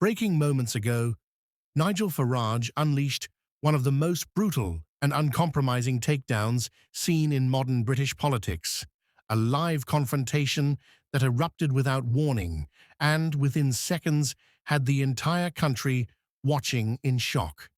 Breaking moments ago, Nigel Farage unleashed one of the most brutal and uncompromising takedowns seen in modern British politics, a live confrontation that erupted without warning and, within seconds, had the entire country watching in shock.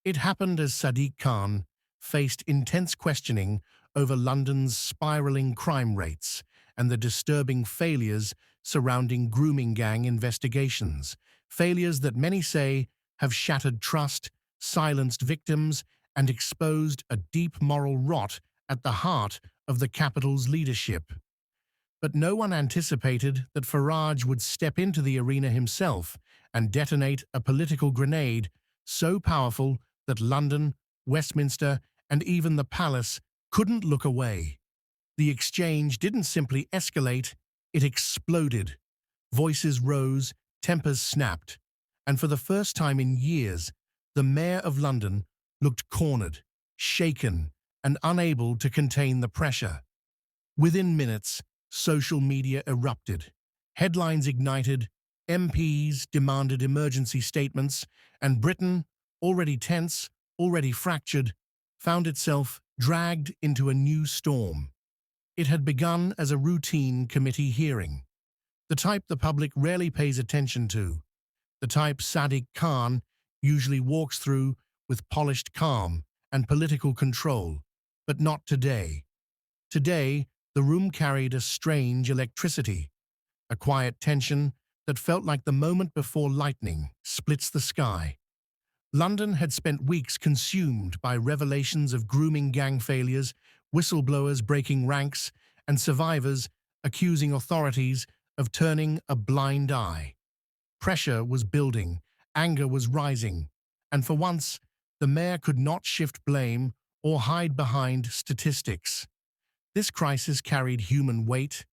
It happened as Sadiq Khan faced intense questioning over London's spiraling crime rates and the disturbing failures surrounding grooming gang investigations, failures that many say have shattered trust, silenced victims, and exposed a deep moral rot at the heart of the capital's leadership. But no one anticipated that Farage would step into the arena himself and detonate a political grenade so powerful that London, Westminster, and even the palace couldn't look away. The exchange didn't simply escalate, it exploded. Voices rose, tempers snapped, and for the first time in years, the Mayor of London looked cornered, shaken, and unable to contain the pressure. Within minutes, social media erupted. Headlines ignited, MPs demanded emergency statements, and Britain, already tense, already fractured, found itself dragged into a new storm. It had begun as a routine committee hearing, the type the public rarely pays attention to, the type Sadiq Khan usually walks through with polished calm and political control, but not today. Today, the room carried a strange electricity, a quiet tension that felt like the moment before lightning splits the sky. London had spent weeks consumed by revelations of grooming gang failures, whistleblowers breaking ranks, and survivors accusing authorities of turning a blind eye. Pressure was building, anger was rising, and for once, the mayor could not shift blame or hide behind statistics. This crisis carried human weight,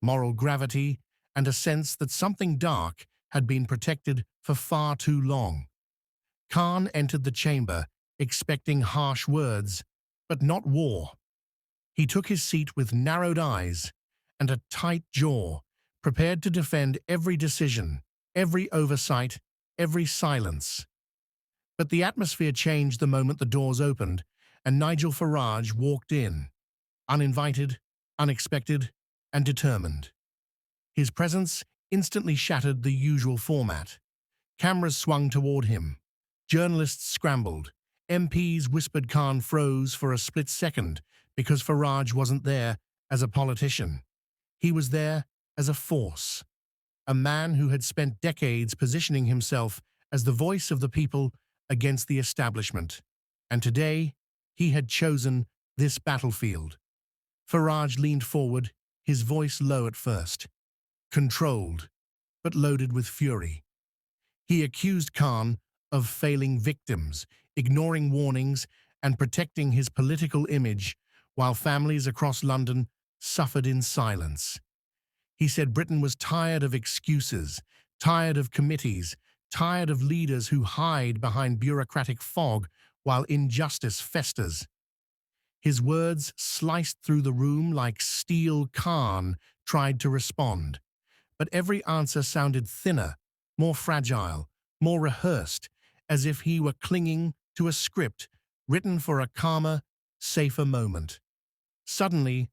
moral gravity, and a sense that something dark had been protected for far too long. Khan entered the chamber, expecting harsh words, but not war. He took his seat with narrowed eyes and a tight jaw, prepared to defend every decision, every oversight, every silence. But the atmosphere changed the moment the doors opened and Nigel Farage walked in, uninvited, unexpected, and determined. His presence instantly shattered the usual format. Cameras swung toward him. Journalists scrambled. MPs whispered. Khan froze for a split second because Farage wasn't there as a politician. He was there as a force, a man who had spent decades positioning himself as the voice of the people against the establishment. And today, he had chosen this battlefield. Farage leaned forward, his voice low at first, controlled, but loaded with fury. He accused Khan of failing victims, ignoring warnings, and protecting his political image while families across London suffered in silence. He said Britain was tired of excuses, tired of committees, tired of leaders who hide behind bureaucratic fog while injustice festers. His words sliced through the room like steel. Khan tried to respond, but every answer sounded thinner, more fragile, more rehearsed, as if he were clinging to a script written for a calmer, safer moment. Suddenly,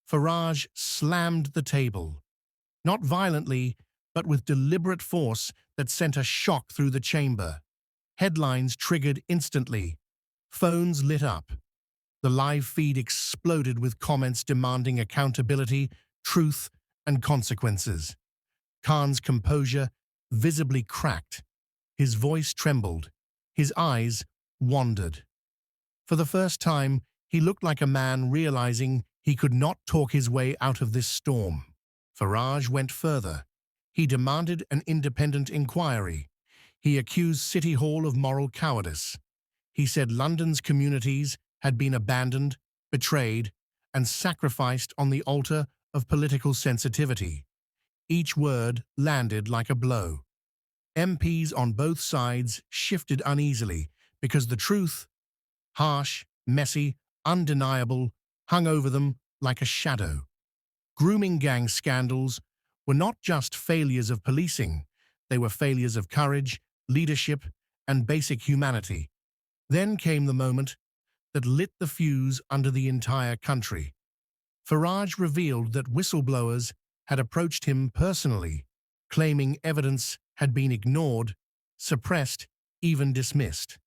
Farage slammed the table, not violently, but with deliberate force that sent a shock through the chamber. Headlines triggered instantly. Phones lit up. The live feed exploded with comments demanding accountability, truth, and consequences. Khan's composure visibly cracked. His voice trembled. His eyes wandered. For the first time, he looked like a man realizing he could not talk his way out of this storm. Farage went further. He demanded an independent inquiry. He accused City Hall of moral cowardice. He said London's communities had been abandoned, betrayed, and sacrificed on the altar of political sensitivity. Each word landed like a blow. MPs on both sides shifted uneasily because the truth, harsh, messy, undeniable, hung over them like a shadow. Grooming gang scandals were not just failures of policing, They were failures of courage, leadership, and basic humanity. Then came the moment that lit the fuse under the entire country. Farage revealed that whistleblowers had approached him personally, claiming evidence had been ignored, suppressed, even dismissed.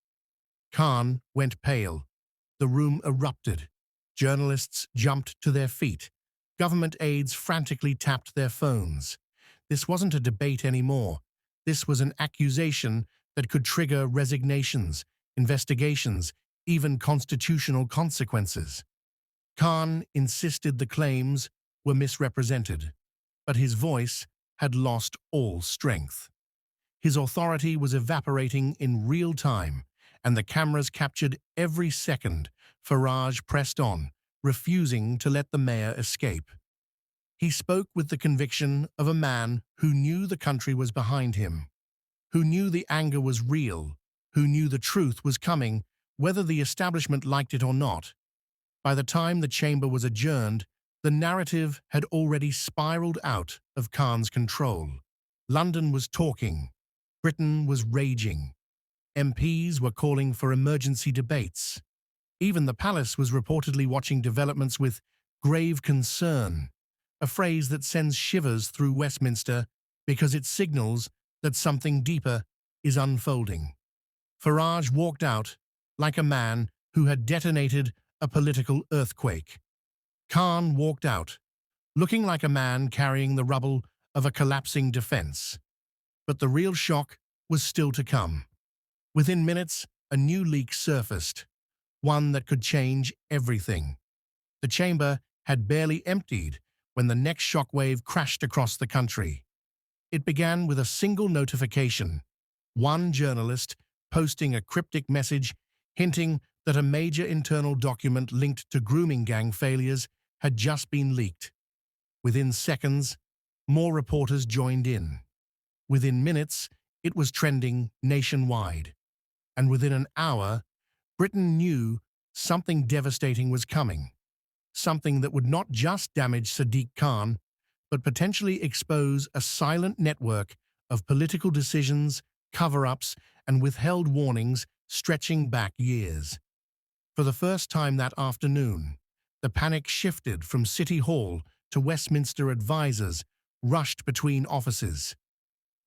Khan went pale. The room erupted. Journalists jumped to their feet. Government aides frantically tapped their phones. This wasn't a debate anymore. This was an accusation that could trigger resignations, investigations, even constitutional consequences. Khan insisted the claims were misrepresented, but his voice had lost all strength. His authority was evaporating in real time, and the cameras captured every second. Farage pressed on, refusing to let the mayor escape. He spoke with the conviction of a man who knew the country was behind him, who knew the anger was real, who knew the truth was coming, whether the establishment liked it or not. By the time the chamber was adjourned, the narrative had already spiraled out of Khan's control. London was talking. Britain was raging. MPs were calling for emergency debates. Even the palace was reportedly watching developments with grave concern, a phrase that sends shivers through Westminster because it signals that something deeper is unfolding. Farage walked out like a man who had detonated a political earthquake. Khan walked out, looking like a man carrying the rubble of a collapsing defense. But the real shock was still to come. Within minutes, a new leak surfaced, one that could change everything. The chamber had barely emptied when the next shockwave crashed across the country. It began with a single notification, one journalist posting a cryptic message hinting that a major internal document linked to grooming gang failures had just been leaked. Within seconds, more reporters joined in. Within minutes, it was trending nationwide. And within an hour, Britain knew something devastating was coming. Something that would not just damage Sadiq Khan, but potentially expose a silent network of political decisions, cover-ups, and withheld warnings stretching back years. For the first time that afternoon, the panic shifted from City Hall to Westminster. Advisors rushed between offices.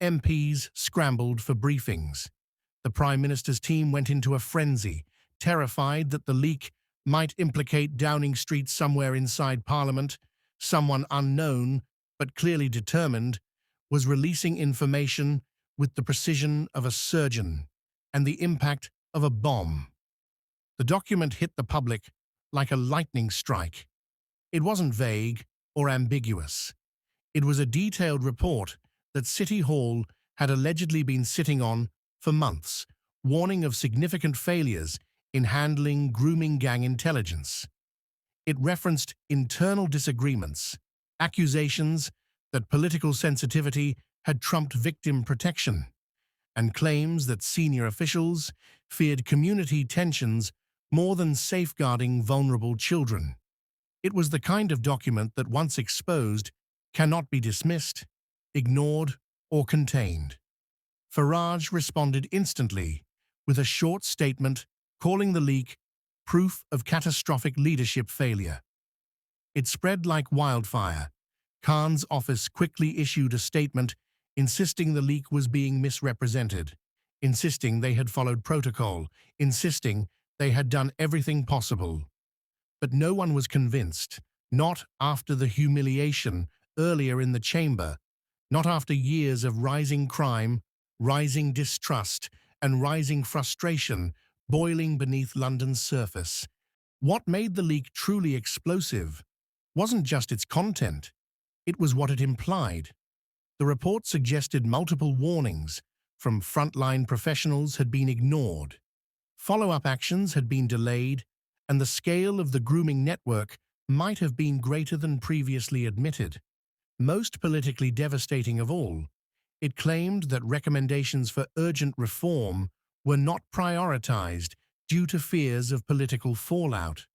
MPs scrambled for briefings. The Prime Minister's team went into a frenzy, terrified that the leak might implicate Downing Street somewhere inside Parliament. Someone unknown, but clearly determined, was releasing information with the precision of a surgeon and the impact of a bomb. The document hit the public like a lightning strike. It wasn't vague or ambiguous. It was a detailed report that City Hall had allegedly been sitting on for months, warning of significant failures in handling grooming gang intelligence. It referenced internal disagreements, accusations that political sensitivity had trumped victim protection, and claims that senior officials feared community tensions more than safeguarding vulnerable children. It was the kind of document that, once exposed, cannot be dismissed, ignored, or contained. Farage responded instantly with a short statement calling the leak proof of catastrophic leadership failure. It spread like wildfire. Khan's office quickly issued a statement insisting the leak was being misrepresented, insisting they had followed protocol, insisting they had done everything possible. But no one was convinced, not after the humiliation earlier in the chamber, not after years of rising crime, rising distrust, and rising frustration boiling beneath London's surface. What made the leak truly explosive wasn't just its content, it was what it implied. The report suggested multiple warnings from frontline professionals had been ignored, follow-up actions had been delayed, and the scale of the grooming network might have been greater than previously admitted. Most politically devastating of all, it claimed that recommendations for urgent reform were not prioritized due to fears of political fallout.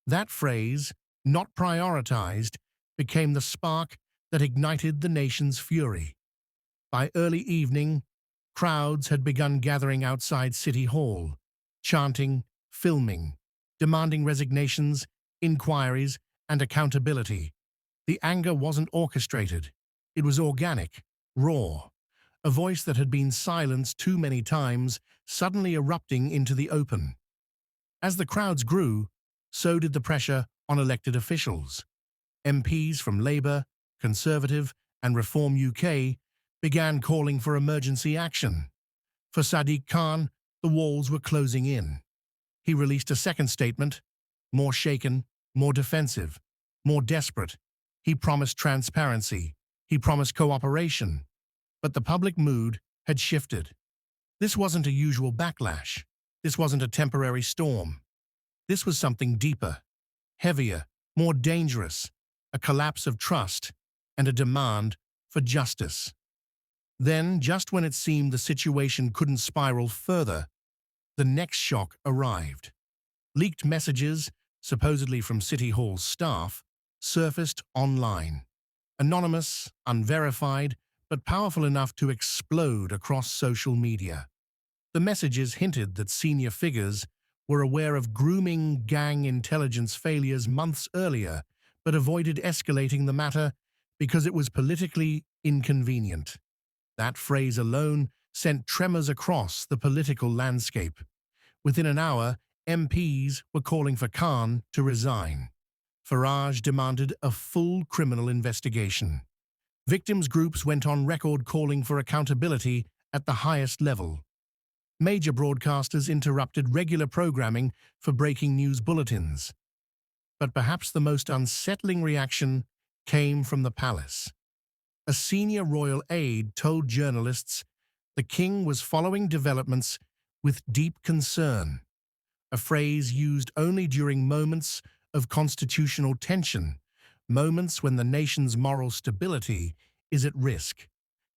That phrase, "not prioritized," became the spark that ignited the nation's fury. By early evening, crowds had begun gathering outside City Hall, chanting, filming, demanding resignations, inquiries, and accountability. The anger wasn't orchestrated. It was organic, raw. A voice that had been silenced too many times suddenly erupting into the open. As the crowds grew, so did the pressure on elected officials. MPs from Labour, Conservative, and Reform UK began calling for emergency action. For Sadiq Khan, the walls were closing in. He released a second statement, more shaken, more defensive, more desperate. He promised transparency. He promised cooperation. But the public mood had shifted. This wasn't a usual backlash. This wasn't a temporary storm. This was something deeper, heavier, more dangerous, a collapse of trust and a demand for justice. Then, just when it seemed the situation couldn't spiral further, the next shock arrived. Leaked messages, supposedly from City Hall's staff, surfaced online. Anonymous, unverified, but powerful enough to explode across social media. The messages hinted that senior figures were aware of grooming gang intelligence failures months earlier, but avoided escalating the matter because it was politically inconvenient. That phrase alone sent tremors across the political landscape. Within an hour, MPs were calling for Khan to resign. Farage demanded a full criminal investigation. Victims' groups went on record calling for accountability at the highest level. Major broadcasters interrupted regular programming for breaking news bulletins. But perhaps the most unsettling reaction came from the palace. A senior royal aide told journalists the king was following developments with deep concern, a phrase used only during moments of constitutional tension, moments when the nation's moral stability is at risk.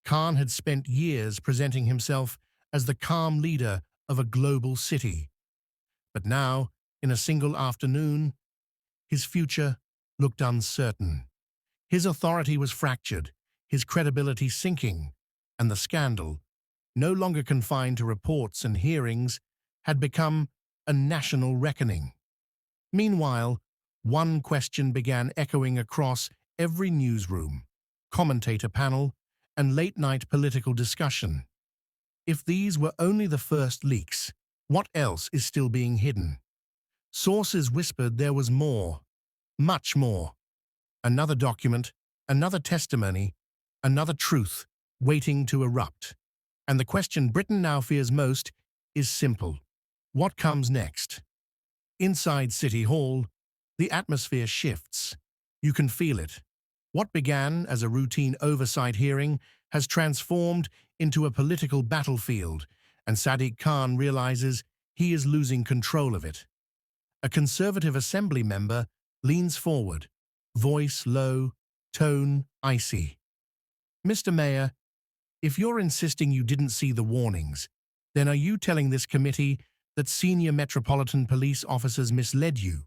Khan had spent years presenting himself as the calm leader of a global city. But now, in a single afternoon, his future looked uncertain. His authority was fractured, his credibility sinking, and the scandal, no longer confined to reports and hearings, had become a national reckoning. Meanwhile, one question began echoing across every newsroom, commentator panel, and late-night political discussion. If these were only the first leaks, what else is still being hidden? Sources whispered there was more, much more. Another document, another testimony, another truth waiting to erupt. And the question Britain now fears most is simple. What comes next? Inside City Hall, the atmosphere shifts. You can feel it. What began as a routine oversight hearing has transformed into a political battlefield, and Sadiq Khan realizes he is losing control of it. A Conservative Assembly member leans forward, voice low, tone icy. Mr. Mayor, if you're insisting you didn't see the warnings, then are you telling this committee that senior Metropolitan Police officers misled you?